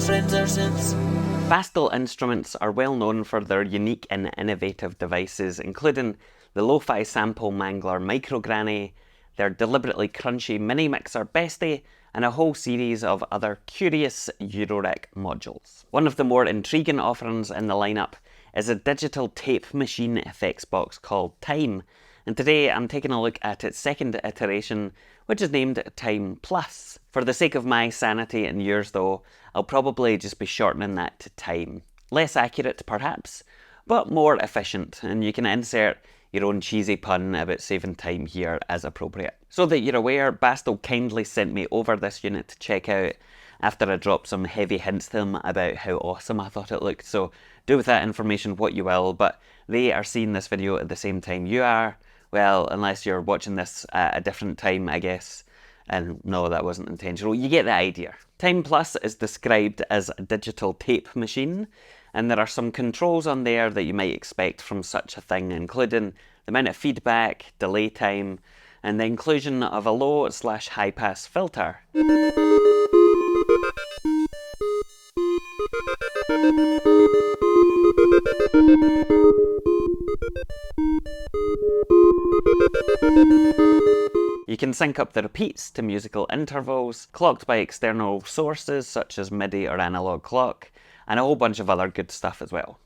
friends are since. Bastl instruments are well known for their unique and innovative devices, including the lo-fi sample mangler Microgranny, their deliberately crunchy mini mixer Bestie, and a whole series of other curious Eurorack modules. One of the more intriguing offerings in the lineup is a digital tape machine effects box called Thyme, and today I'm taking a look at its second iteration, which is named Thyme Plus. For the sake of my sanity and yours though, I'll probably just be shortening that to Thyme. Less accurate perhaps, but more efficient, and you can insert your own cheesy pun about saving time here as appropriate. So that you're aware, Bastl kindly sent me over this unit to check out after I dropped some heavy hints to them about how awesome I thought it looked, so do with that information what you will, but they are seeing this video at the same time you are. Well, unless you're watching this at a different time, I guess. And no, that wasn't intentional. You get the idea. Thyme Plus is described as a digital tape machine, and there are some controls on there that you might expect from such a thing, including the amount of feedback, delay time, and the inclusion of a low/high pass filter. You can sync up the repeats to musical intervals, clocked by external sources such as MIDI or analog clock, and a whole bunch of other good stuff as well.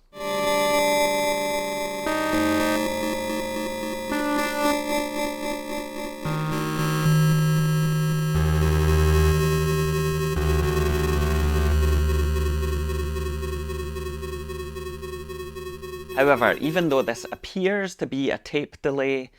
However, even though this appears to be a tape delay,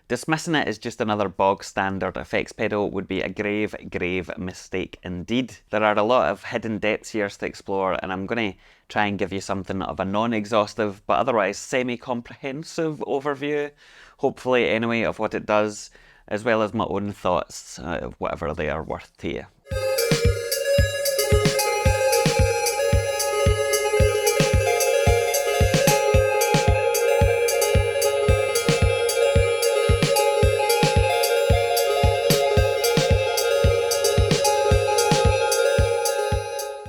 dismissing it as just another bog standard effects pedal would be a grave, grave mistake indeed. There are a lot of hidden depths here to explore, and I'm going to try and give you something of a non-exhaustive but otherwise semi-comprehensive overview, hopefully anyway, of what it does, as well as my own thoughts, whatever they are worth to you.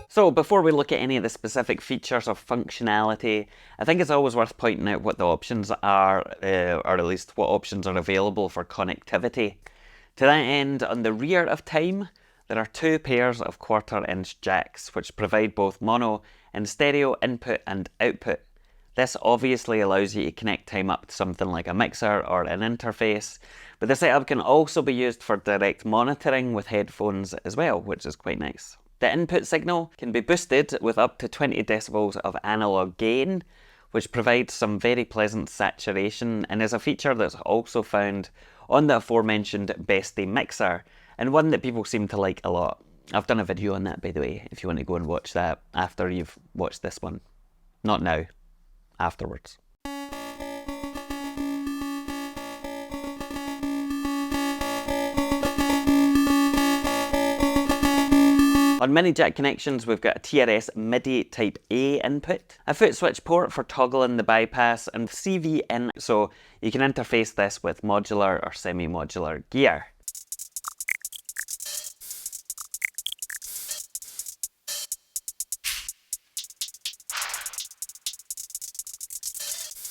So before we look at any of the specific features or functionality, I think it's always worth pointing out what the options are, or at least what options are available for connectivity. To that end, on the rear of Thyme, there are two pairs of 1/4" jacks, which provide both mono and stereo input and output. This obviously allows you to connect Thyme up to something like a mixer or an interface, but the setup can also be used for direct monitoring with headphones as well, which is quite nice. The input signal can be boosted with up to 20 decibels of analog gain, which provides some very pleasant saturation and is a feature that's also found on the aforementioned Bestie mixer, and one that people seem to like a lot. I've done a video on that, by the way, if you want to go and watch that after you've watched this one. Not now, afterwards. On mini jack connections, we've got a TRS MIDI Type A input, a foot switch port for toggling the bypass, and CV in, so you can interface this with modular or semi-modular gear.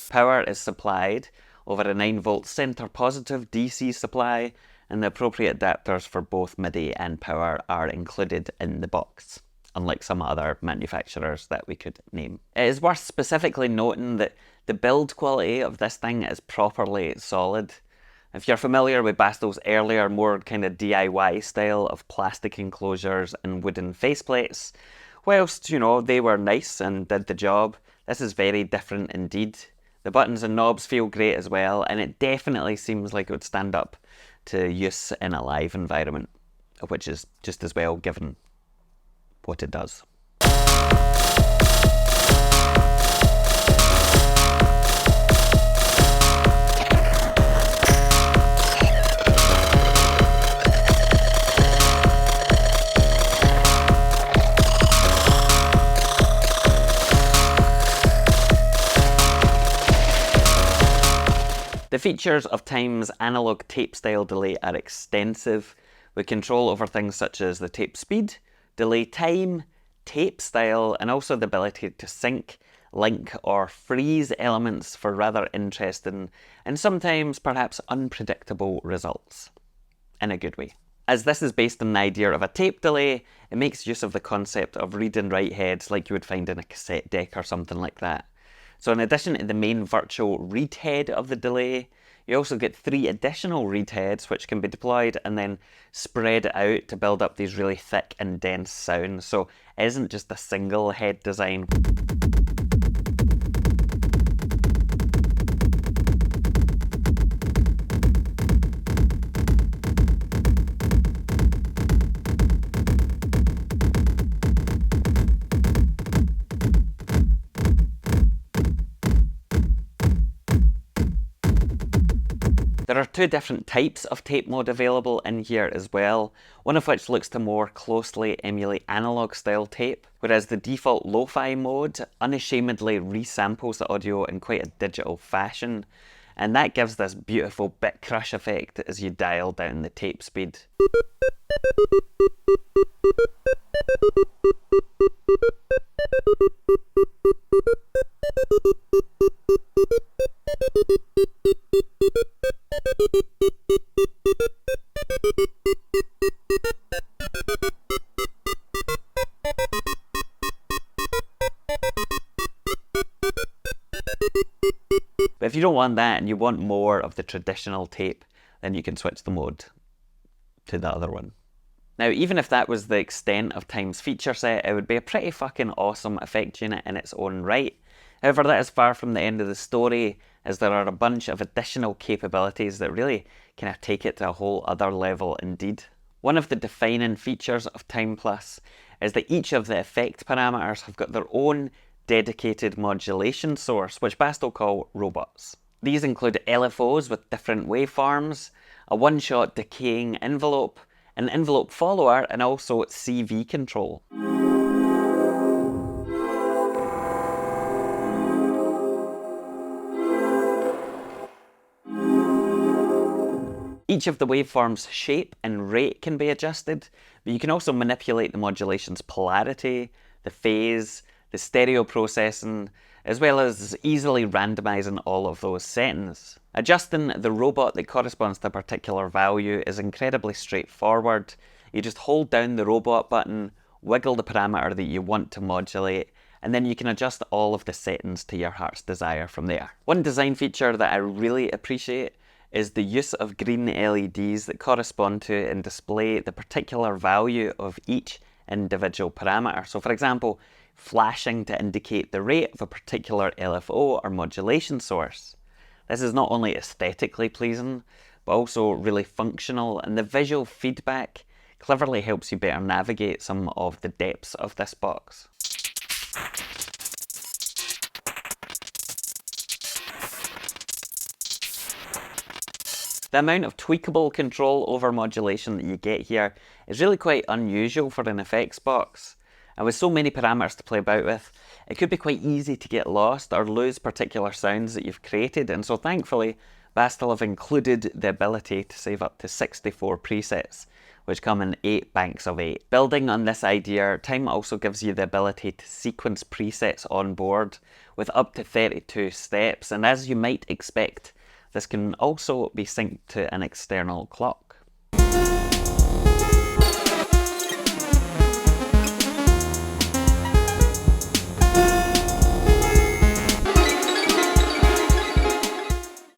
Power is supplied over a 9V center positive DC supply, and the appropriate adapters for both MIDI and power are included in the box, unlike some other manufacturers that we could name. It is worth specifically noting that the build quality of this thing is properly solid. If you're familiar with Bastl's earlier, more kind of DIY style of plastic enclosures and wooden faceplates, whilst, you know, they were nice and did the job, this is very different indeed. The buttons and knobs feel great as well, and it definitely seems like it would stand up to use in a live environment, which is just as well given what it does. The features of Thyme's analog tape style delay are extensive, with control over things such as the tape speed, delay time, tape style and also the ability to sync, link, or freeze elements for rather interesting and sometimes perhaps unpredictable results, in a good way. As this is based on the idea of a tape delay, it makes use of the concept of read and write heads like you would find in a cassette deck or something like that. So in addition to the main virtual read head of the delay, you also get 3 additional read heads which can be deployed and then spread out to build up these really thick and dense sounds. So it isn't just a single head design. There are 2 different types of tape mode available in here as well, one of which looks to more closely emulate analog style tape, whereas the default lo-fi mode unashamedly resamples the audio in quite a digital fashion, and that gives this beautiful bit crush effect as you dial down the tape speed. But if you don't want that and you want more of the traditional tape, then you can switch the mode to the other one. Now, even if that was the extent of Thyme's feature set, it would be a pretty fucking awesome effect unit in its own right. However, that is far from the end of the story, as there are a bunch of additional capabilities that really kind of take it to a whole other level indeed. One of the defining features of Thyme Plus is that each of the effect parameters have got their own dedicated modulation source, which Bastl call robots. These include LFOs with different waveforms, a one-shot decaying envelope, an envelope follower, and also CV control. Each of the waveforms' shape and rate can be adjusted, but you can also manipulate the modulation's polarity, the phase, the stereo processing, as well as easily randomizing all of those settings. Adjusting the robot that corresponds to a particular value is incredibly straightforward. You just hold down the robot button, wiggle the parameter that you want to modulate, and then you can adjust all of the settings to your heart's desire from there. One design feature that I really appreciate is the use of green LEDs that correspond to and display the particular value of each individual parameter. So for example, flashing to indicate the rate of a particular LFO or modulation source. This is not only aesthetically pleasing, but also really functional, and the visual feedback cleverly helps you better navigate some of the depths of this box. The amount of tweakable control over modulation that you get here is really quite unusual for an effects box. And with so many parameters to play about with, it could be quite easy to get lost or lose particular sounds that you've created, and so thankfully, Bastl have included the ability to save up to 64 presets, which come in 8 banks of 8. Building on this idea, Thyme also gives you the ability to sequence presets on board with up to 32 steps, and as you might expect, this can also be synced to an external clock.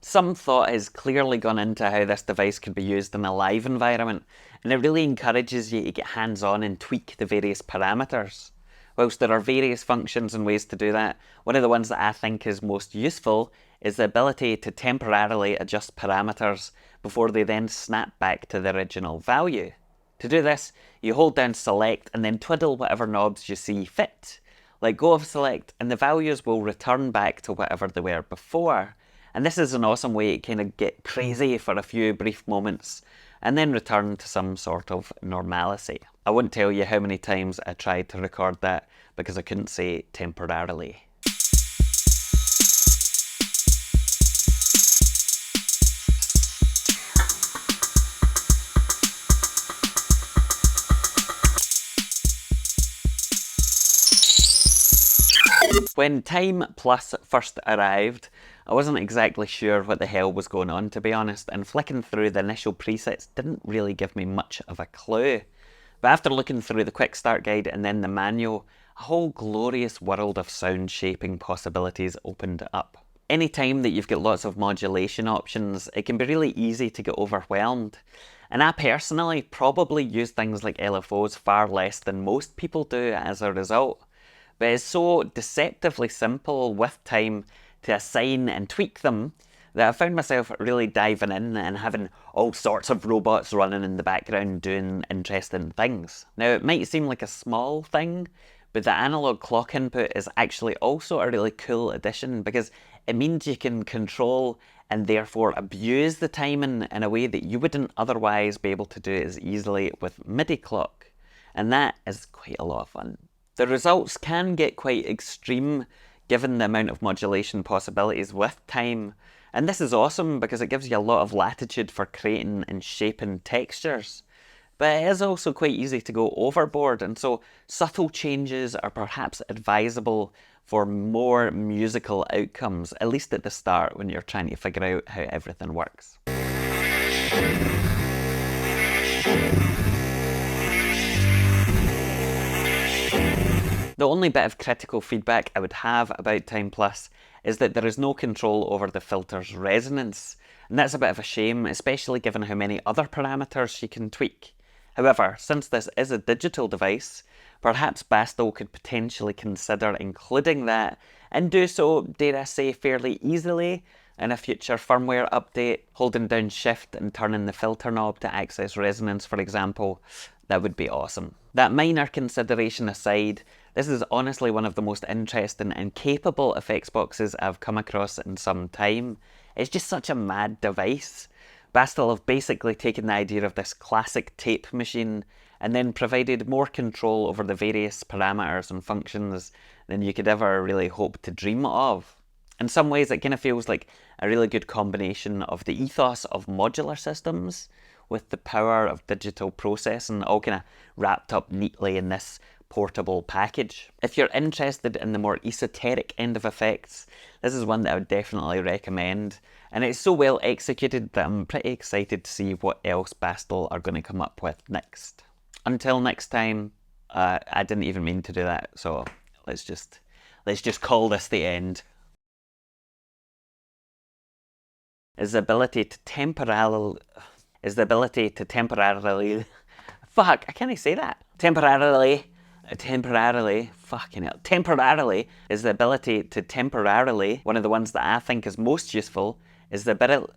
Some thought has clearly gone into how this device could be used in a live environment, and it really encourages you to get hands-on and tweak the various parameters. Whilst there are various functions and ways to do that, one of the ones that I think is most useful is the ability to temporarily adjust parameters before they then snap back to the original value. To do this, you hold down select and then twiddle whatever knobs you see fit. Let go of select and the values will return back to whatever they were before. And this is an awesome way to kind of get crazy for a few brief moments and then return to some sort of normalcy. I won't tell you how many times I tried to record that because I couldn't say temporarily. When Thyme Plus first arrived, I wasn't exactly sure what the hell was going on, to be honest, and flicking through the initial presets didn't really give me much of a clue. But after looking through the quick start guide and then the manual, a whole glorious world of sound shaping possibilities opened up. Anytime that you've got lots of modulation options, it can be really easy to get overwhelmed. And I personally probably use things like LFOs far less than most people do as a result. But it's so deceptively simple with time to assign and tweak them that I found myself really diving in and having all sorts of robots running in the background doing interesting things. Now, it might seem like a small thing, but the analog clock input is actually also a really cool addition because it means you can control and therefore abuse the timing in a way that you wouldn't otherwise be able to do as easily with MIDI clock. And that is quite a lot of fun. The results can get quite extreme given the amount of modulation possibilities with time, and this is awesome because it gives you a lot of latitude for creating and shaping textures. But it is also quite easy to go overboard, and so subtle changes are perhaps advisable for more musical outcomes, at least at the start when you're trying to figure out how everything works. The only bit of critical feedback I would have about Thyme Plus is that there is no control over the filter's resonance, and that's a bit of a shame, especially given how many other parameters you can tweak. However, since this is a digital device, perhaps Bastl could potentially consider including that, and do so, dare I say, fairly easily in a future firmware update. Holding down Shift and turning the filter knob to access resonance, for example, that would be awesome. That minor consideration aside, this is honestly one of the most interesting and capable effects boxes I've come across in some time. It's just such a mad device. Bastl have basically taken the idea of this classic tape machine and then provided more control over the various parameters and functions than you could ever really hope to dream of. In some ways, it kind of feels like a really good combination of the ethos of modular systems with the power of digital processing, all kind of wrapped up neatly in this portable package. If you're interested in the more esoteric end of effects, this is one that I would definitely recommend, and it's so well executed that I'm pretty excited to see what else Bastl are going to come up with next. Until next time, I didn't even mean to do that, so let's just call this the end. Is the ability to temporarily fuck, I can't say that. Temporarily is the ability to temporarily, one of the ones that I think is most useful, is the ability